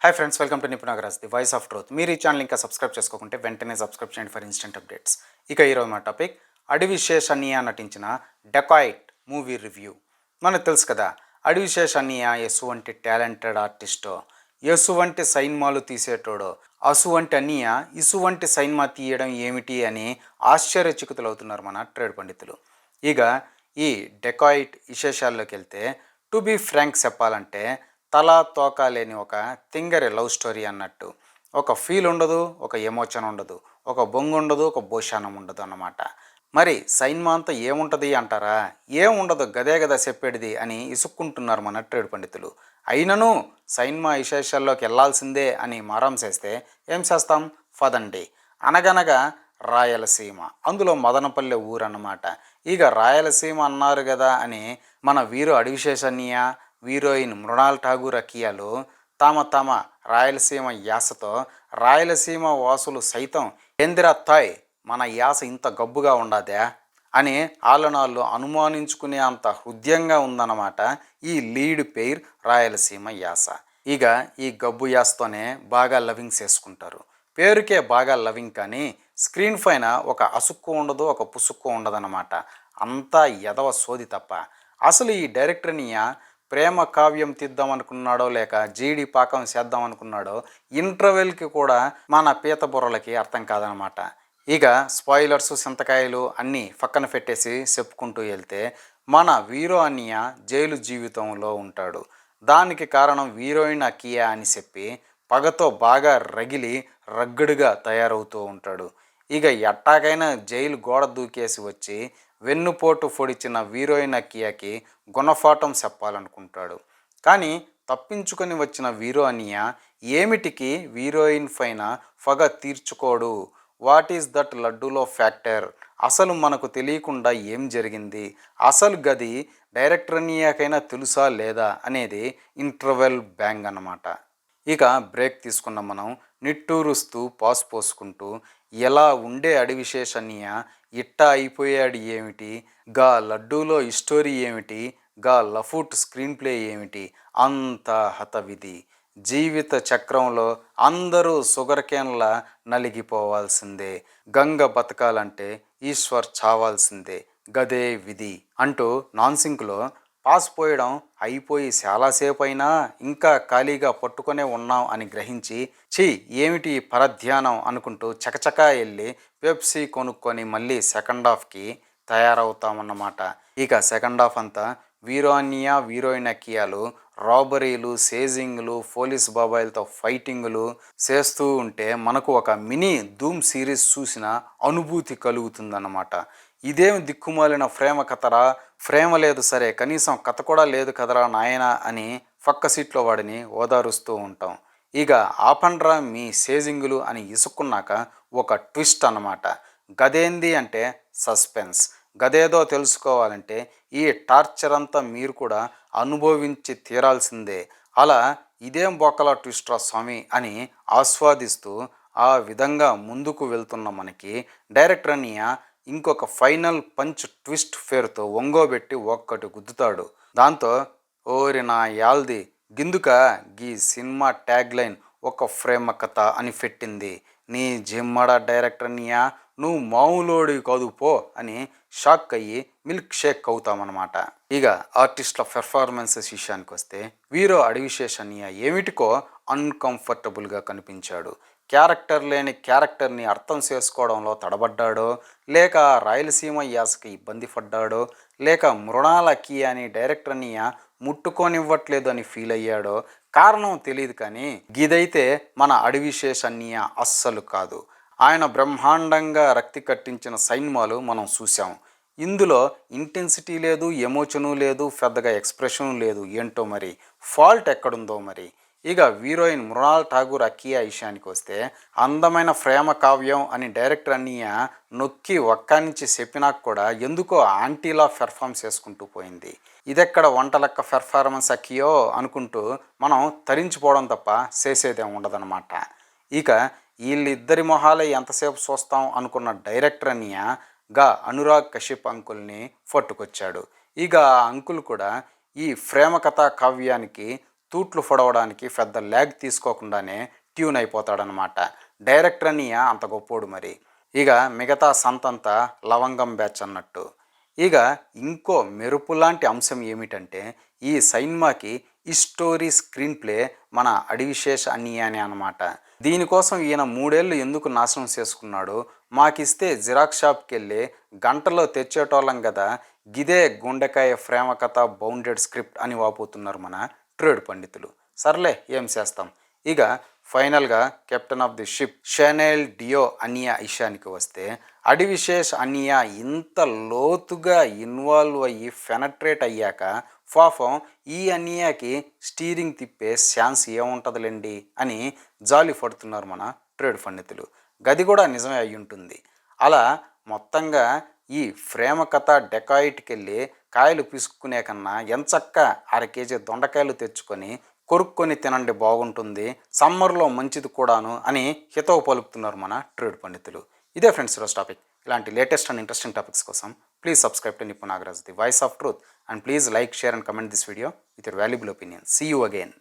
Hi friends, welcome to Nipunagaraj the voice of truth. మీరు ఈ channel ఇంకా సబ్స్క్రైబ్ చేసుకోకుంటే వెంటనే సబ్స్క్రైబ్ చేయండి ఫర్ ఇన్స్టెంట్ అప్డేట్స్. ఇక ఈరోజు మా టాపిక్ అడవి శేష్ అన్నయ్య నటించిన డెకాయిట్ మూవీ రివ్యూ. మనకు తెలుసు కదా, అడవి శేష్ అన్నయ్య ఎసువంటి టాలెంటెడ్ ఆర్టిస్టో, ఎసువంటి సైన్మాలు తీసేటోడో, అసువంటి అన్నయ్య ఇసువంటి సైన్మా తీయడం ఏమిటి అని ఆశ్చర్యచకితులవుతున్నారు మన ట్రేడ్ పండితులు. ఇక ఈ డెకాయిట్ విశేషాల్లోకి వెళ్తే, టు బీ ఫ్రాంక్ చెప్పాలంటే తలా తోక లేని ఒక తింగరి లవ్ స్టోరీ అన్నట్టు. ఒక ఫీల్ ఉండదు, ఒక ఎమోషన్ ఉండదు, ఒక బొంగు ఉండదు, ఒక భూషానం ఉండదు అన్నమాట. మరి సైన్మా అంతా ఏముంటుంది అంటారా? ఏముండదు, గదే గదా చెప్పేటిది అని ఇసుక్కుంటున్నారు మన ట్రేడ్ పండితులు. అయినను సైన్మా విశేషాల్లోకి వెళ్లాల్సిందే అని మారం చేస్తే ఏం చేస్తాం? ఫదండి. అనగనగా రాయలసీమ, అందులో మదనపల్లె ఊరు అన్నమాట. ఇక రాయలసీమ అన్నారు కదా అని మన వీరు అడివిశేషన్నయ్య, హీరోయిన్ మృణాల్ ఠాగూర్ అకియాలు తమ రాయలసీమ యాసతో రాయలసీమ వాసులు సైతం ఏందిరా థాయ్, మన యాస ఇంత గబ్బుగా ఉండదా అని ఆళ్ళనాళ్ళు అనుమానించుకునే అంత హృదయంగా ఉందన్నమాట ఈ లీడ్ పేర్ రాయలసీమ యాస. ఇక ఈ గబ్బు యాసతోనే బాగా లవింగ్ చేసుకుంటారు. పేరుకే బాగా లవింగ్, కానీ స్క్రీన్ పైన ఒక అసుక్కు ఉండదు, ఒక పుసుక్కు ఉండదన్నమాట. అంతా ఎదవ సోది తప్ప. అసలు ఈ డైరెక్టర్నియా ప్రేమ కావ్యం తీద్దాం అనుకున్నాడో లేక జీడి పాకం చేద్దాం అనుకున్నాడో ఇంటర్వెల్కి కూడా మన పీత బుర్రలకి అర్థం కాదనమాట. ఇక స్పాయిలర్స్ సింతకాయలు అన్నీ పక్కన పెట్టేసి చెప్పుకుంటూ వెళ్తే, మన వీరో అన్నయ్య జైలు జీవితంలో ఉంటాడు. దానికి కారణం హీరోయిన్ అకియా అని చెప్పి పగతో బాగా రగిలి రగ్గడుగా తయారవుతూ ఉంటాడు. ఇక ఎట్టాకైనా జైలు గోడ దూకేసి వచ్చి వెన్నుపోటు పొడిచిన హీరోయిన్ అకియాకి గుణపాఠం చెప్పాలనుకుంటాడు. కానీ తప్పించుకొని వచ్చిన వీరో అనియా ఏమిటికి హీరోయిన్ పైన పగ తీర్చుకోడు. వాట్ ఈస్ దట్ లడ్డూలో ఫ్యాక్టర్? అసలు మనకు తెలియకుండా ఏం జరిగింది, అసలు గది డైరెక్టర్ అనియాకైనా తెలుసా లేదా అనేది ఇంటర్వెల్ బ్యాంగ్ అన్నమాట. ఇక బ్రేక్ తీసుకున్న మనం నిట్టూరుస్తూ పాస్ పోసుకుంటూ ఎలా ఉండే అడివిశేషన్నయ్య ఇట్టా అయిపోయాడు ఏమిటి, గా లడ్డూలో స్టోరీ ఏమిటి, గా లఫూట్ స్క్రీన్ ప్లే ఏమిటి, అంత హతవిధి. జీవిత చక్రంలో అందరూ షుగర్ క్యాన్లా నలిగిపోవాల్సిందే, గంగ బతకాలంటే ఈశ్వర్ చావాల్సిందే, గదే విధి అంటూ నాన్సింక్లో పాస్ పోయడం అయిపోయి చాలాసేపు అయినా ఇంకా ఖాళీగా పట్టుకొనే ఉన్నాం అని గ్రహించి, ఛీ ఏమిటి పరధ్యానం అనుకుంటూ చకచకా వెళ్ళి పెప్సీ కొనుక్కొని మళ్ళీ సెకండ్ హాఫ్కి తయారవుతామన్నమాట. ఇక సెకండ్ హాఫ్ అంతా వీరోనియా హీరోయిన్ అకియాలు రాబరీలు, సేజింగ్లు, పోలీస్ బాబాయిలతో ఫైటింగులు చేస్తూ ఉంటే మనకు ఒక మినీ ధూమ్ సిరీస్ చూసిన అనుభూతి కలుగుతుందన్నమాట. ఇదేం దిక్కుమాలిన ప్రేమ కథరా, ప్రేమ లేదు సరే, కనీసం కథ కూడా లేదు కదరా నాయన అని పక్క సీట్లో వాడిని ఓదారుస్తూ ఉంటాం. ఇక ఆపండ్రా మీ సేజింగులు అని ఇసుక్కున్నాక ఒక ట్విస్ట్ అన్నమాట. గదేంది అంటే సస్పెన్స్. గదేదో తెలుసుకోవాలంటే ఈ టార్చర్ అంతా మీరు కూడా అనుభవించి తీరాల్సిందే. అలా ఇదేం బొక్కల ట్విస్ట్రా స్వామి అని ఆస్వాదిస్తూ ఆ విధంగా ముందుకు వెళ్తున్న మనకి డైరెక్టర్ అనియ ఇంకొక ఫైనల్ పంచ్ ట్విస్ట్ పేరుతో ఒంగోబెట్టి ఒక్కటి గుద్దుతాడు. దాంతో ఓరి నా యాల్ది గిందుక గీ సినిమా ట్యాగ్ లైన్ ఒక ఫ్రేమ కథ అని పెట్టింది. నీ జిమ్మడ డైరెక్టర్ అనియా, నువ్వు మామూలోడి కాదు పో అని షాక్ అయ్యి మిల్క్ షేక్ అవుతామన్నమాట. ఇక ఆర్టిస్ట్ల పెర్ఫార్మెన్సెస్ విషయానికి వస్తే వీరో అడివిశేషన్నయ్య ఏమిటికో అన్కంఫర్టబుల్గా కనిపించాడు. క్యారెక్టర్ లేని క్యారెక్టర్ని అర్థం చేసుకోవడంలో తడబడ్డాడో, లేక రాయలసీమ యాసకి ఇబ్బంది పడ్డాడో, లేక మృణాల్ అకియా అని డైరెక్టర్ అనియ ముట్టుకోనివ్వట్లేదు అని ఫీల్ అయ్యాడో కారణం తెలియదు. కానీ గిదైతే మన అడివిశేష్ అన్నయ్య అస్సలు కాదు. ఆయన బ్రహ్మాండంగా రక్తి కట్టించిన సైన్మాలు మనం చూసాం. ఇందులో ఇంటెన్సిటీ లేదు, ఎమోషను లేదు, పెద్దగా ఎక్స్ప్రెషను లేదు. ఏంటో మరి ఫాల్ట్ ఎక్కడుందో మరి. ఇక హీరోయిన్ మృణాల్ ఠాగూర్ అకియా విషయానికి వస్తే అందమైన ప్రేమ కావ్యం అని డైరెక్టర్ అన్నయ్య నొక్కి ఒక్కానించి చెప్పినాక కూడా ఎందుకో ఆంటీలా పెర్ఫామ్ చేసుకుంటూ పోయింది. ఇదెక్కడ వంట లెక్క పెర్ఫార్మెన్స్ అకియో అనుకుంటూ మనం తరించిపోవడం తప్ప చేసేదేం ఉండదన్నమాట. ఇక వీళ్ళిద్దరి మొహాలే ఎంతసేపు చూస్తాం అనుకున్న డైరెక్టర్ అనియ గా అనురాగ్ కశ్యప్ అంకుల్ని పట్టుకొచ్చాడు. ఇక ఆ అంకుల్ కూడా ఈ ప్రేమ కథా కావ్యానికి తూట్లు పొడవడానికి పెద్ద ల్యాగ్ తీసుకోకుండానే ట్యూన్ అయిపోతాడనమాట. డైరెక్టర్ అనియ అంత గొప్పోడు మరి. ఇక మిగతా సంతంతా లవంగం బ్యాచ్ అన్నట్టు. ఇక ఇంకో మెరుపులాంటి అంశం ఏమిటంటే ఈ సినిమాకి ఈ స్టోరీ స్క్రీన్ ప్లే మన అడివిశేష్ అనియానే అనమాట. దీనికోసం ఈయన 3 ఏళ్ళు ఎందుకు నాశనం చేసుకున్నాడు, మాకిస్తే జిరాక్స్ షాప్కి వెళ్ళి గంటలో తెచ్చేటోళ్ళం కదా, గిదే గుండెకాయ ప్రేమ కథ బౌండెడ్ స్క్రిప్ట్ అని వాపోతున్నారు మన ట్రేడ్ పండితులు. సర్లే ఏం చేస్తాం. ఇక ఫైనల్గా కెప్టెన్ ఆఫ్ ది షిప్ షెనెల్ డియో అనియా ఇషానికి వస్తే అడివిశేష్ అనియా ఇంత లోతుగా ఇన్వాల్వ్ అయ్యి ఫెనట్రేట్ అయ్యాక పాపం ఈ అనియాకి స్టీరింగ్ తిప్పే ఛాన్స్ ఏముంటుందిలేండి అని జాలి పడుతున్నారు మన ట్రేడ్ పండితులు. గది కూడా నిజమే అయి ఉంటుంది. అలా మొత్తంగా ఈ ప్రేమ కథ డెకాయిట్కి వెళ్ళి కాయలు పిసుక్కునే కన్నా ఎంచక్క 1/2 కేజీ దొండకాయలు తెచ్చుకొని కొరుక్కొని తినండి బాగుంటుంది, సమ్మర్లో మంచిది కూడాను అని హితవు పలుకుతున్నారు మన ట్రేడ్ పండితులు. ఇదే ఫ్రెండ్స్ ఈరోజు టాపిక్. ఇలాంటి లేటెస్ట్ అండ్ ఇంట్రెస్టింగ్ టాపిక్స్ కోసం please subscribe to Nippu Nagaraj the voice of truth and please like share and comment this video with your valuable opinion. See you again.